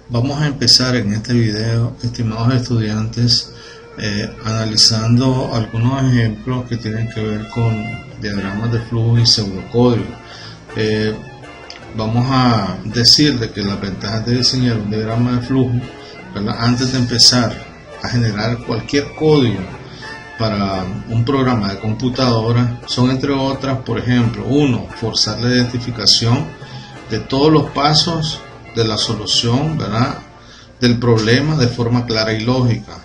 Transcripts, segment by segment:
Vamos a empezar en este video, estimados estudiantes, analizando algunos ejemplos que tienen que ver con diagramas de flujo y pseudocódigo. Vamos a decir de que las ventajas de diseñar un diagrama de flujo, ¿verdad?, antes de empezar a generar cualquier código para un programa de computadora, son, entre otras, por ejemplo, uno, forzar la identificación de todos los pasos de la solución, ¿verdad?, del problema de forma clara y lógica.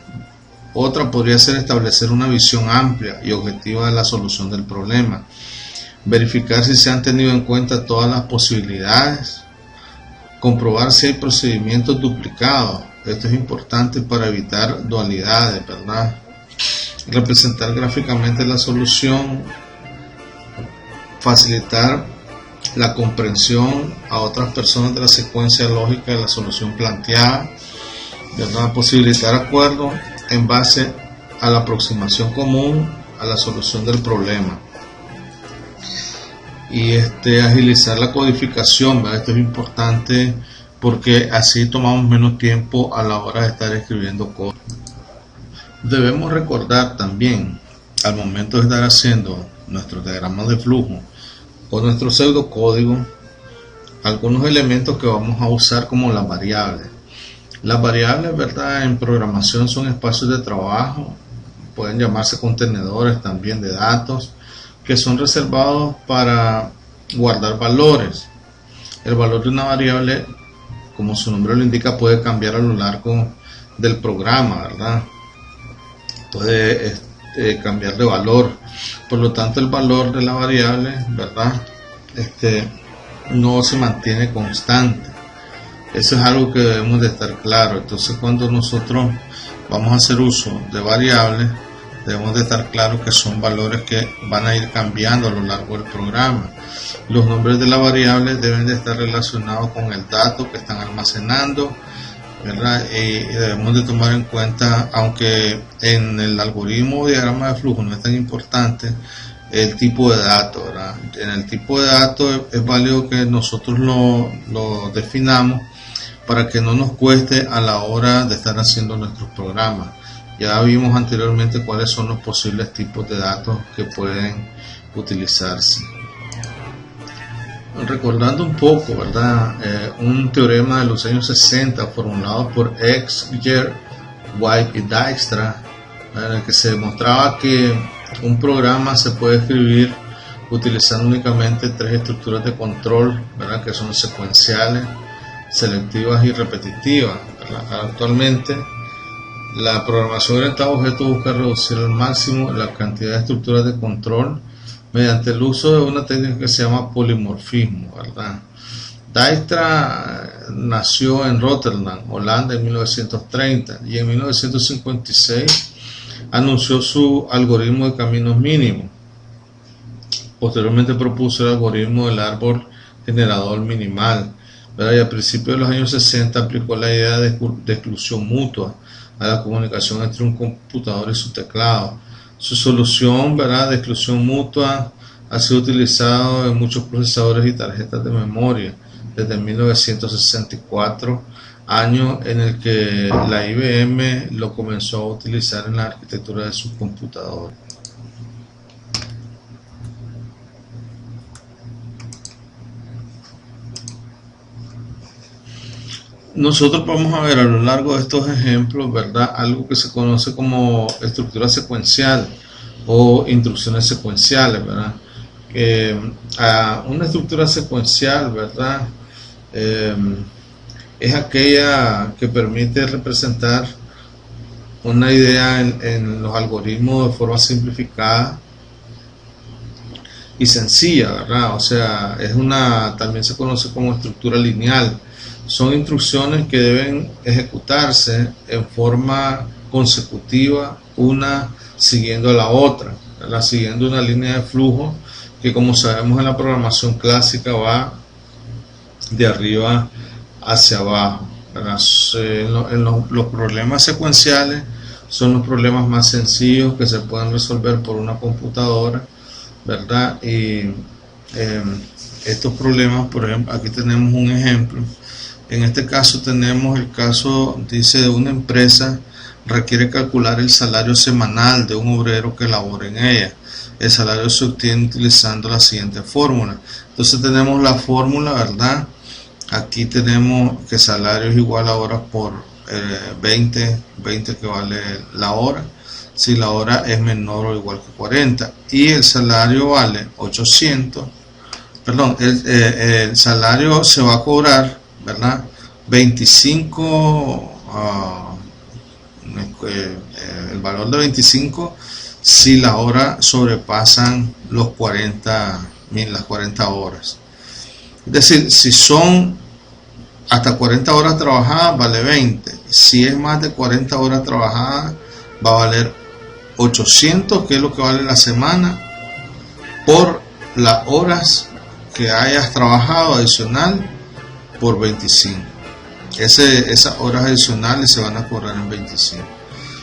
Otra podría ser establecer una visión amplia y objetiva de la solución del problema. Verificar si se han tenido en cuenta todas las posibilidades. Comprobar si hay procedimientos duplicados. Esto es importante para evitar dualidades, ¿verdad? Representar gráficamente la solución. Facilitar la comprensión a otras personas de la secuencia lógica de la solución planteada, ¿verdad? Posibilitar acuerdos en base a la aproximación común a la solución del problema. Y agilizar la codificación, ¿verdad? Esto es importante porque así tomamos menos tiempo a la hora de estar escribiendo código. Debemos recordar también, al momento de estar haciendo nuestros diagramas de flujo o nuestro pseudocódigo, algunos elementos que vamos a usar, como las variables. Las variables, ¿verdad?, en programación son espacios de trabajo, pueden llamarse contenedores también de datos, que son reservados para guardar valores. El valor de una variable, como su nombre lo indica, puede cambiar a lo largo del programa, ¿verdad? Puede cambiar de valor. Por lo tanto, el valor de la variable, ¿verdad?, no se mantiene constante. Eso es algo que debemos de estar claro. Entonces, cuando nosotros vamos a hacer uso de variables, debemos de estar claros que son valores que van a ir cambiando a lo largo del programa. Los nombres de las variables deben de estar relacionados con el dato que están almacenando, ¿verdad? Y debemos de tomar en cuenta, aunque en el algoritmo o diagrama de flujo no es tan importante, el tipo de dato, ¿verdad? En el tipo de dato es válido que nosotros lo definamos para que no nos cueste a la hora de estar haciendo nuestros programas. Ya vimos anteriormente cuáles son los posibles tipos de datos que pueden utilizarse. Recordando un poco, ¿verdad?, un teorema de los años 60 formulado por Exger, White y Dijkstra, en el que se demostraba que un programa se puede escribir utilizando únicamente tres estructuras de control, ¿verdad?, que son secuenciales, selectivas y repetitivas, ¿verdad? Actualmente, la programación orientada a objetos busca reducir al máximo la cantidad de estructuras de control mediante el uso de una técnica que se llama polimorfismo, ¿verdad? Dijkstra nació en Rotterdam, Holanda, en 1930, y en 1956 anunció su algoritmo de caminos mínimos. Posteriormente propuso el algoritmo del árbol generador minimal, ¿verdad? Y a principios de los años 60 aplicó la idea de exclusión mutua a la comunicación entre un computador y su teclado. Su solución, ¿verdad?, de exclusión mutua ha sido utilizado en muchos procesadores y tarjetas de memoria desde 1964, año en el que la IBM lo comenzó a utilizar en la arquitectura de sus computadores. Nosotros vamos a ver a lo largo de estos ejemplos, ¿verdad?, algo que se conoce como estructura secuencial o instrucciones secuenciales, ¿verdad? Una estructura secuencial, ¿verdad?, es aquella que permite representar una idea en los algoritmos de forma simplificada y sencilla, ¿verdad? O sea, también se conoce como estructura lineal. Son instrucciones que deben ejecutarse en forma consecutiva, una siguiendo a la otra, ¿verdad?, siguiendo una línea de flujo que, como sabemos, en la programación clásica va de arriba hacia abajo, ¿verdad? Los problemas secuenciales son los problemas más sencillos que se pueden resolver por una computadora, ¿verdad? Y estos problemas, por ejemplo, aquí tenemos un ejemplo En este caso tenemos el caso, dice, de una empresa requiere calcular el salario semanal de un obrero que labora en ella. El salario se obtiene utilizando la siguiente fórmula. Entonces tenemos la fórmula, ¿verdad? Aquí tenemos que salario es igual a horas por 20 que vale la hora, si la hora es menor o igual que 40, y el salario vale 800, perdón, el salario se va a cobrar, ¿verdad? 25, el valor de 25 si las horas sobrepasan las 40 horas. Es decir, si son hasta 40 horas trabajadas, vale 20. Si es más de 40 horas trabajadas, va a valer 800, que es lo que vale la semana, por las horas que hayas trabajado adicional, por 25. Esas horas adicionales se van a cobrar en 25.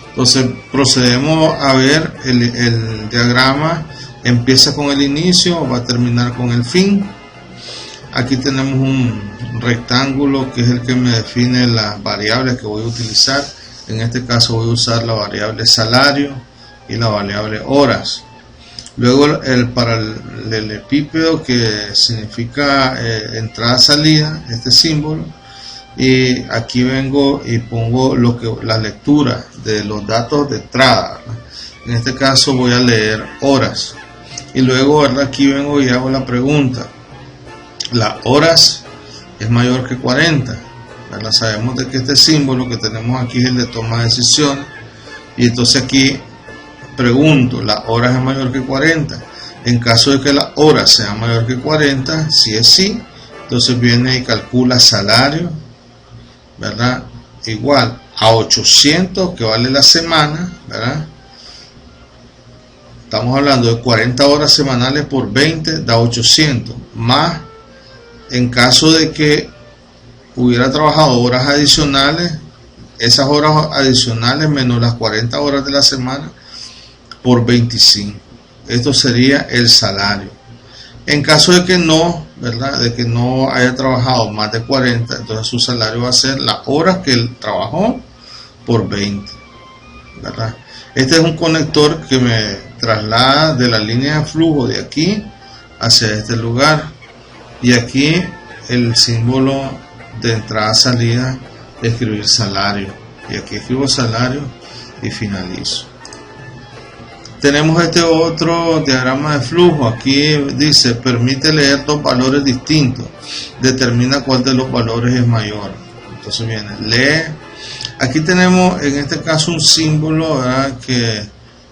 Entonces procedemos a ver el diagrama. Empieza con el inicio, va a terminar con el fin. Aquí tenemos un rectángulo que es el que me define las variables que voy a utilizar. En este caso voy a usar la variable salario y la variable horas. Luego el paralelepípedo, que significa entrada-salida, este símbolo. Y aquí vengo y pongo la lectura de los datos de entrada, ¿verdad? En este caso voy a leer horas. Y luego, ¿verdad?, aquí vengo y hago la pregunta. Las horas es mayor que 40, ¿verdad? Sabemos de que este símbolo que tenemos aquí es el de toma de decisiones. Y entonces aquí pregunto, ¿las horas es mayor que 40? En caso de que las horas sean mayor que 40, si es sí, entonces viene y calcula salario, ¿verdad?, igual a 800 que vale la semana, ¿verdad? Estamos hablando de 40 horas semanales por 20 da 800, más en caso de que hubiera trabajado horas adicionales, esas horas adicionales menos las 40 horas de la semana por 25. Esto sería el salario. En caso de que no, ¿verdad?, de que no haya trabajado más de 40, entonces su salario va a ser las horas que él trabajó por 20, ¿verdad? Este es un conector que me traslada de la línea de flujo de aquí hacia este lugar, y aquí el símbolo de entrada-salida, escribir salario, y aquí escribo salario y finalizo. Tenemos este otro diagrama de flujo. Aquí dice, permite leer dos valores distintos, determina cuál de los valores es mayor. Entonces viene, lee. Aquí tenemos en este caso un símbolo, ¿verdad?, que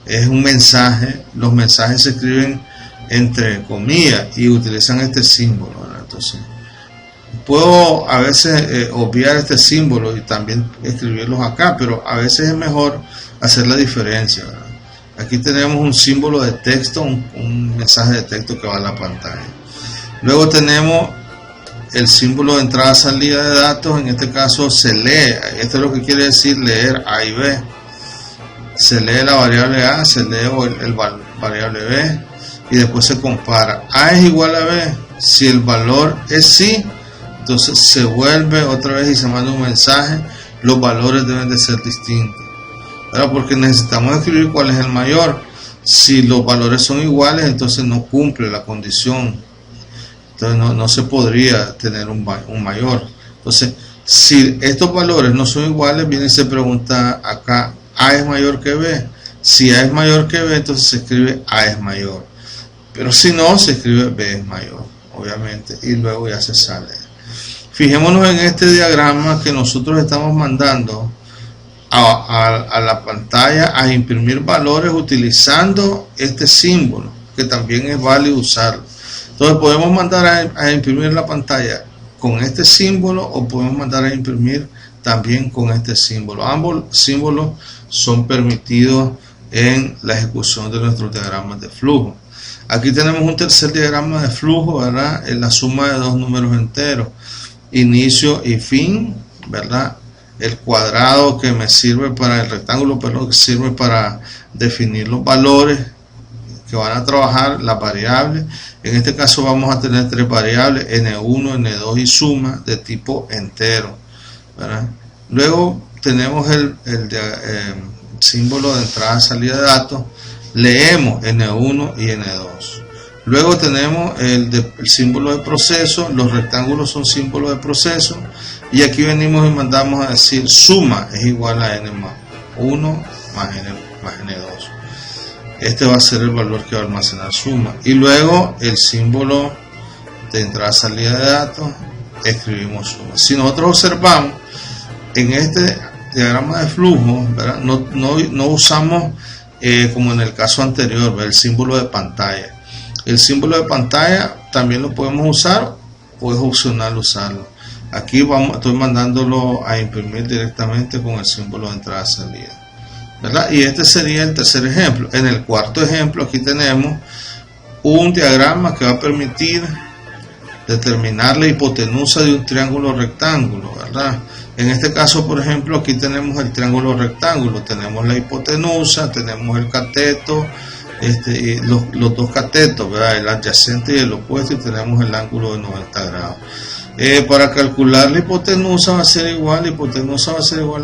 es un mensaje. Los mensajes se escriben entre comillas y utilizan este símbolo, ¿verdad? Entonces puedo a veces obviar este símbolo y también escribirlos acá, pero a veces es mejor hacer la diferencia, ¿verdad? Aquí tenemos un símbolo de texto, un mensaje de texto que va a la pantalla. Luego tenemos el símbolo de entrada-salida de datos. En este caso se lee, esto es lo que quiere decir leer A y B. Se lee la variable A, se lee el variable B, y después se compara. A es igual a B. Si el valor es sí, entonces se vuelve otra vez y se manda un mensaje. Los valores deben de ser distintos, ¿verdad?, porque necesitamos escribir cuál es el mayor. Si los valores son iguales, entonces no cumple la condición, entonces no se podría tener un mayor. Entonces, si estos valores no son iguales, viene y se pregunta acá, A es mayor que B. Si A es mayor que B, entonces se escribe A es mayor, pero si no, se escribe B es mayor, obviamente, y luego ya se sale. Fijémonos en este diagrama que nosotros estamos mandando a la pantalla a imprimir valores utilizando este símbolo, que también es válido usarlo. Entonces podemos mandar a imprimir la pantalla con este símbolo, o podemos mandar a imprimir también con este símbolo. Ambos símbolos son permitidos en la ejecución de nuestros diagramas de flujo. Aquí tenemos un tercer diagrama de flujo, ¿verdad?, en la suma de dos números enteros, inicio y fin, ¿verdad? El cuadrado que me sirve para el rectángulo, perdón, que sirve para definir los valores que que van a trabajar las variables. En este caso vamos a tener 3 variables, n1, n2 y suma de tipo entero, ¿verdad? Luego tenemos el símbolo de entrada y salida de datos, leemos n1 y n2. Luego tenemos el símbolo de proceso, los rectángulos son símbolos de proceso, y aquí venimos y mandamos a decir suma es igual a n más 1 más n2. Este va a ser el valor que va a almacenar suma. Y luego el símbolo de entrada y salida de datos, escribimos suma. Si nosotros observamos en este diagrama de flujo, ¿verdad? No usamos como en el caso anterior, ¿verdad? El símbolo de pantalla. El símbolo de pantalla también lo podemos usar o es opcional usarlo. Aquí estoy mandándolo a imprimir directamente con el símbolo de entrada y salida, ¿verdad? Y este sería el tercer ejemplo. En el cuarto ejemplo aquí tenemos un diagrama que va a permitir determinar la hipotenusa de un triángulo rectángulo, ¿verdad? En este caso, por ejemplo, aquí tenemos el triángulo rectángulo, tenemos la hipotenusa, tenemos el cateto, los dos catetos, ¿verdad? El adyacente y el opuesto, y tenemos el ángulo de 90 grados. Para calcular la hipotenusa va a ser igual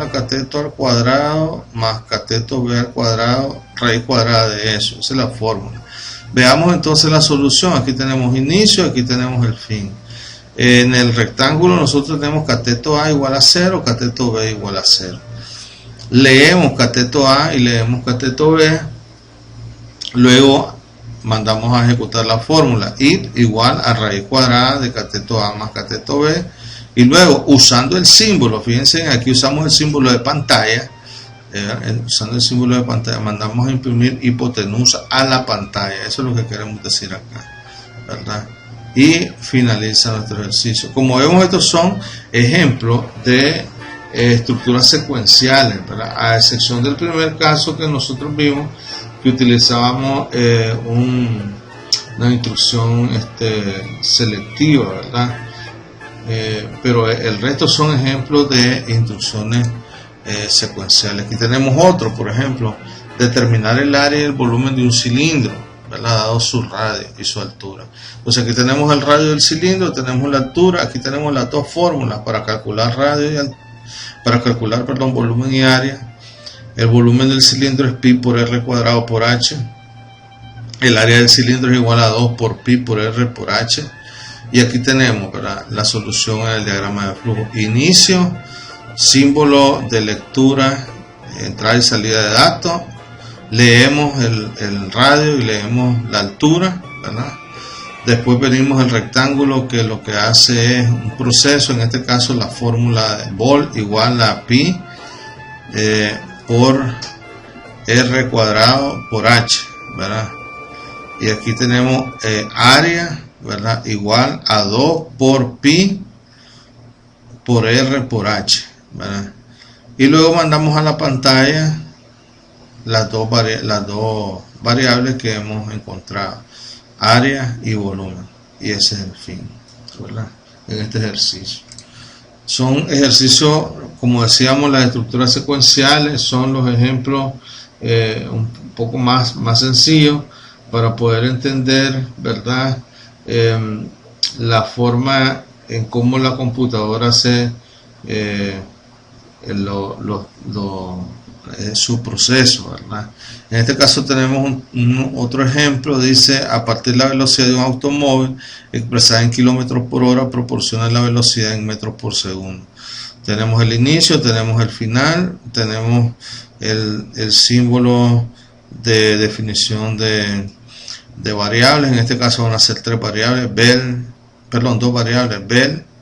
a cateto al cuadrado más cateto b al cuadrado, raíz cuadrada de eso. Esa es la fórmula. Veamos entonces la solución. Aquí tenemos inicio, aquí tenemos el fin. En el rectángulo nosotros tenemos cateto A igual a 0, cateto B igual a 0. Leemos cateto A y leemos cateto B. Luego mandamos a ejecutar la fórmula i igual a raíz cuadrada de cateto A más cateto B. Y luego, usando el símbolo, fíjense, aquí usamos el símbolo de pantalla. Usando el símbolo de pantalla, mandamos a imprimir hipotenusa a la pantalla. Eso es lo que queremos decir acá, ¿verdad? Y finaliza nuestro ejercicio. Como vemos, estos son ejemplos de estructuras secuenciales, ¿verdad? A excepción del primer caso que nosotros vimos, que utilizábamos una instrucción selectiva, ¿verdad? Pero el resto son ejemplos de instrucciones secuenciales. Aquí tenemos otro, por ejemplo, determinar el área y el volumen de un cilindro, ¿verdad? Dado su radio y su altura. Entonces aquí tenemos el radio del cilindro, tenemos la altura, aquí tenemos las dos fórmulas para calcular volumen y área. El volumen del cilindro es pi por r cuadrado por h. El área del cilindro es igual a 2 por pi por r por h. Y aquí tenemos, ¿verdad?, la solución en el diagrama de flujo. Inicio, símbolo de lectura, entrada y salida de datos. Leemos el radio y leemos la altura, ¿verdad? Después venimos el rectángulo, que lo que hace es un proceso, en este caso la fórmula de vol igual a pi por r cuadrado por h, ¿verdad? Y aquí tenemos área, ¿verdad?, igual a 2 por pi por r por h, ¿verdad? Y luego mandamos a la pantalla las dos variables que hemos encontrado, área y volumen, y ese es el fin, ¿verdad?, en este ejercicio. Son ejercicios, como decíamos, las estructuras secuenciales son los ejemplos un poco más sencillos para poder entender, ¿verdad?, la forma en cómo la computadora hace su proceso, ¿verdad? En este caso tenemos otro ejemplo. Dice: a partir de la velocidad de un automóvil expresada en kilómetros por hora proporciona la velocidad en metros por segundo. Tenemos el inicio, tenemos el final, tenemos el símbolo de definición de variables. En este caso van a ser dos variables, bel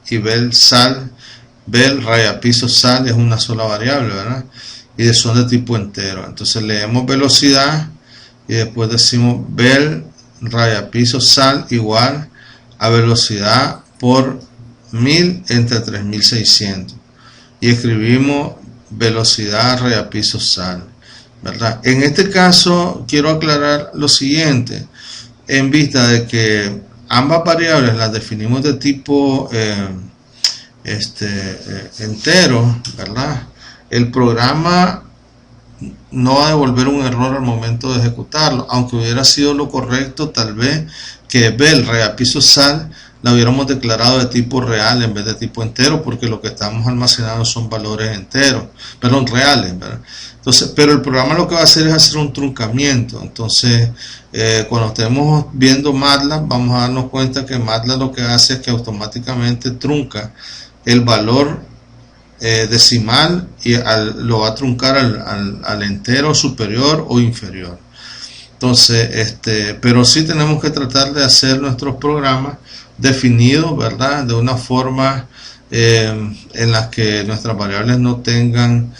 y bel sal. Bel, raya, piso, sal es una sola variable, ¿verdad? Y son de tipo entero. Entonces leemos velocidad y después decimos bel, raya, piso, sal igual a velocidad por 1000 entre 3600. Y escribimos velocidad, raya, piso, sal, ¿verdad? En este caso quiero aclarar lo siguiente, en vista de que ambas variables las definimos de tipo entero, ¿verdad? El programa no va a devolver un error al momento de ejecutarlo, aunque hubiera sido lo correcto tal vez que bel reapiso sal la hubiéramos declarado de tipo real en vez de tipo entero, porque lo que estamos almacenando son valores enteros, perdón, reales, ¿verdad? Entonces, pero el programa lo que va a hacer es hacer un truncamiento. Entonces, cuando estemos viendo MATLAB, vamos a darnos cuenta que MATLAB lo que hace es que automáticamente trunca el valor decimal y lo va a truncar al entero superior o inferior. Entonces, pero sí tenemos que tratar de hacer nuestros programas definidos, ¿verdad? De una forma en la que nuestras variables no tengan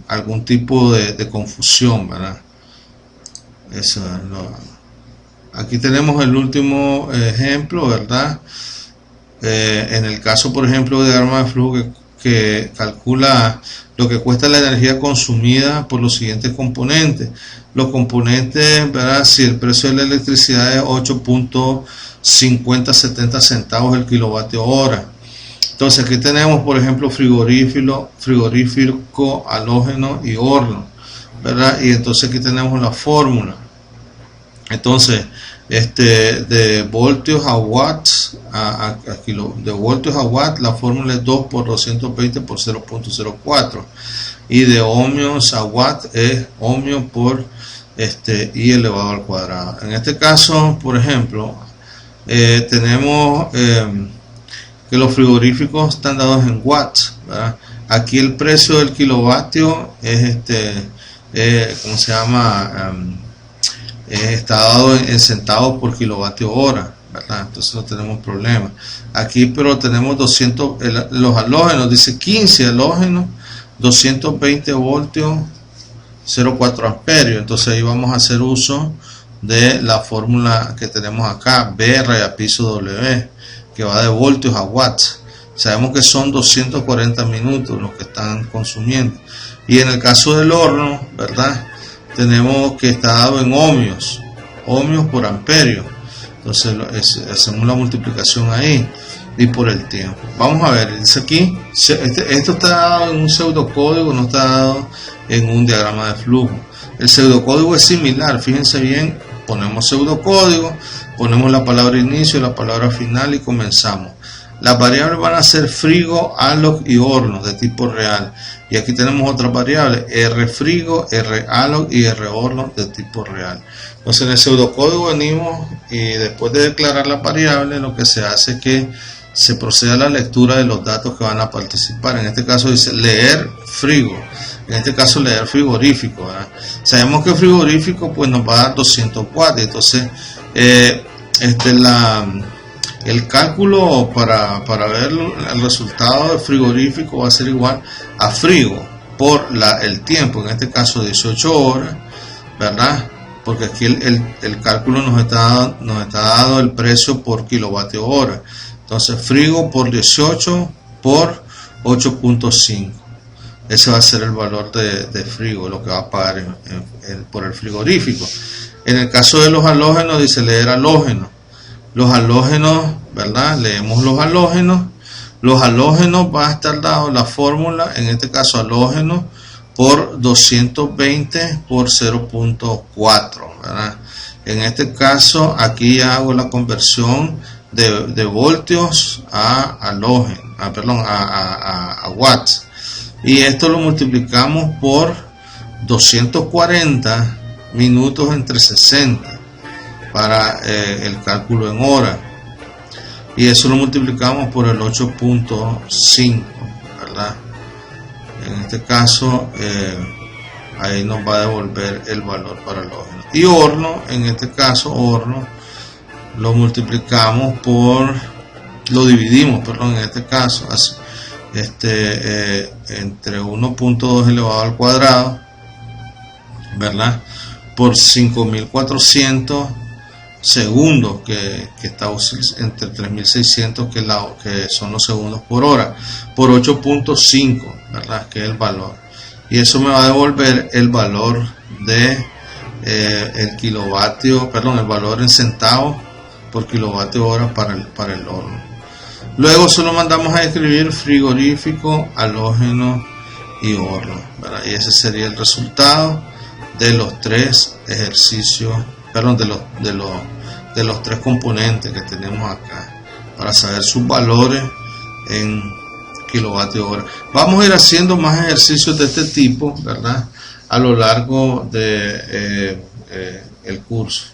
algún tipo de confusión, ¿verdad? Eso es aquí tenemos el último ejemplo, ¿verdad? En el caso, por ejemplo, de diagrama de flujo que calcula lo que cuesta la energía consumida por los siguientes componentes. Los componentes, ¿verdad? Si el precio de la electricidad es 8.5070 centavos el kilovatio hora. Entonces aquí tenemos, por ejemplo, frigorífico, halógeno y horno, ¿verdad? Y entonces aquí tenemos la fórmula. Entonces, de voltios a watts de voltios a watts, la fórmula es 2 por 220 por 0.04, y de ohmios a watt es ohmio por I elevado al cuadrado. En este caso, por ejemplo, tenemos que los frigoríficos están dados en watts, ¿verdad? Aquí el precio del kilovatio es ¿cómo se llama? Está dado en centavos por kilovatio hora, ¿verdad? Entonces no tenemos problema. Aquí pero tenemos 200, los halógenos, dice 15 halógenos, 220 voltios, 0,4 amperios. Entonces ahí vamos a hacer uso de la fórmula que tenemos acá, B reapiso W, que va de voltios a watts. Sabemos que son 240 minutos los que están consumiendo. Y en el caso del horno, ¿verdad? Tenemos que está dado en ohmios por amperio. Entonces hacemos la multiplicación ahí y por el tiempo. Vamos a ver, dice aquí, esto está dado en un pseudocódigo, no está dado en un diagrama de flujo. El pseudocódigo es similar, fíjense bien, ponemos pseudocódigo, ponemos la palabra inicio, la palabra final y comenzamos. Las variables van a ser frigo, alog y horno de tipo real. Y aquí tenemos otras variables, R frigo, R alog y R horno de tipo real. Entonces en el pseudocódigo venimos y después de declarar las variables, lo que se hace es que se procede a la lectura de los datos que van a participar. En este caso dice leer frigo, en este caso leer frigorífico, ¿verdad? Sabemos que frigorífico pues nos va a dar 200 watts. Entonces el cálculo para ver el resultado de frigorífico va a ser igual a frigo por el tiempo, en este caso 18 horas, ¿verdad? Porque aquí el cálculo nos está dado el precio por kilovatio hora. Entonces frigo por 18 por 8.5. Ese va a ser el valor de frigo, lo que va a pagar por el frigorífico. En el caso de los halógenos dice leer halógeno. Los halógenos, ¿verdad? Leemos los halógenos. Los halógenos va a estar dado la fórmula, en este caso halógeno, por 220 por 0.4, ¿verdad? En este caso, aquí hago la conversión de voltios a halógeno, a watts. Y esto lo multiplicamos por 240 minutos entre 60. Para el cálculo en hora, y eso lo multiplicamos por el 8.5, ¿verdad? En este caso ahí nos va a devolver el valor para el horno. Y horno, en este caso horno lo multiplicamos lo dividimos en este caso entre 1.2 elevado al cuadrado, ¿verdad? Por 5400 segundos, que está entre 3600 que son los segundos por hora, por 8.5, ¿verdad? Que es el valor, y eso me va a devolver el valor de el kilovatio, el valor en centavos por kilovatio hora para el horno. Luego solo mandamos a escribir frigorífico, halógeno y horno, ¿verdad? Y ese sería el resultado de los tres ejercicios, perdón, de los tres componentes que tenemos acá, para saber sus valores en kilovatios hora. Vamos a ir haciendo más ejercicios de este tipo, ¿verdad?, a lo largo de el curso.